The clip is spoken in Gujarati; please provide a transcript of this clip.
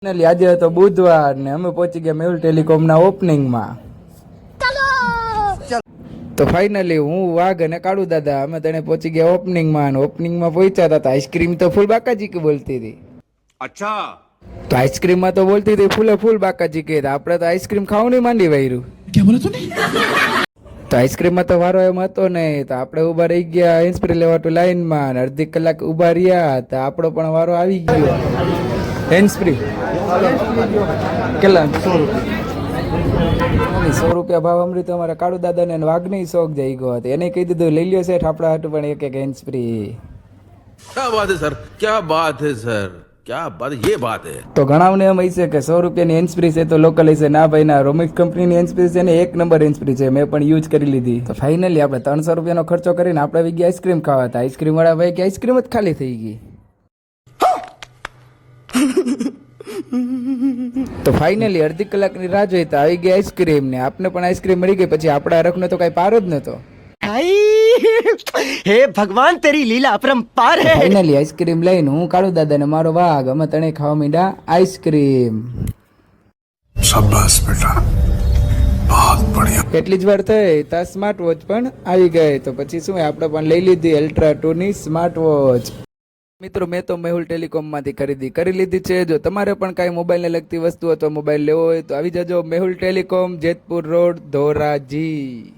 ફાઇનલી આજે હતો બુધવાર ને અમે પહોંચી ગયા મેહુલ ટેલિકોમના ઓપનિંગમાં. તો ફાઇનલી હું વાઘ અને કાળુ દાદા અમે તને પહોંચી ગયા ઓપનિંગમાં. ઓપનિંગમાં પહોંચ્યા હતા આઈસ્ક્રીમ તો ફૂલ બાકાજી કે બોલતી હતી. અચ્છા, તો આઈસ્ક્રીમમાં તો બોલતી હતી ફૂલ બાકાજી કે આપણે તો આઈસ્ક્રીમ ખાવાનું માંડી વાયરું. તો આઈસ્ક્રીમમાં તો વારો એમ હતો નહીં. તો આપણે ઊભા રહી ગયા હેન્ડસ્પ્રી લેવા તો લાઈનમાં. અડધી કલાક ઊભા રહ્યા તો આપણો પણ વારો આવી ગયો. હેન્ડસ્પ્રી કેટલા? 100 રૂપિયા ભાવ અમૃત અમારા કાળુ દાદાને વાઘની શોખ જઈ ગયો હતો. એને કહી દીધું લઈ લ્યો શેઠ આપણા હાટું પણ એક હેન્ડસ્પ્રી. क्या बात है सर, क्या बात है सर, क्या बात, ये बात है. તો ઘણાને એમ હશે કે 100 રૂપિયાની હેન્ડસ્પ્રી છે તો લોકલ હશે. ના ભાઈ ના, રોમિક્સ કંપનીની હેન્ડસ્પ્રી છે ને એક નંબર હેન્ડસ્પ્રી છે. મેં પણ યુઝ કરી લીધી. તો ફાઇનલી આપણે 300 રૂપિયાનો ખર્ચો કરીને આપણે આવી ગયા આઈસ્ક્રીમ ખાવા હતા. આઈસ્ક્રીમ વાળા ભાઈ કે આઈસ્ક્રીમ જ ખાલી થઈ ગઈ. તો ફાઇનલી અડધી કલાકની રાહ જોઈ તો આવી ગઈ આઈસ્ક્રીમ ને આપને પણ આઈસ્ક્રીમ મળી ગઈ. પછી આપણા રખનો તો કઈ પાર જ નતો. हे भगवान तेरी लीला अपरंपार है. ફાઇનલી આઈસ્ક્રીમ લઈને હું કાળુ દાદા ને મારો વાઘ અમે તણે ખાવા માંડ્યા આઈસ્ક્રીમ. शाबाश बेटा, बहुत बढ़िया. એટલી જ વાર થઈ તા સ્માર્ટ વોચ પણ આવી ગઈ. તો પછી શું આપણે પણ લઈ લીધી અલ્ટ્રા 2 ની સ્માર્ટ વોચ. મિત્રો મેં તો મેહુલ ટેલિકોમમાંથી ખરીદી કરી લીધી છે. જો તમારે પણ કાંઈ મોબાઈલને લગતી વસ્તુ અથવા મોબાઈલ લેવો હોય તો આવી જજો મેહુલ ટેલિકોમ, જેતપુર રોડ, ધોરાજી.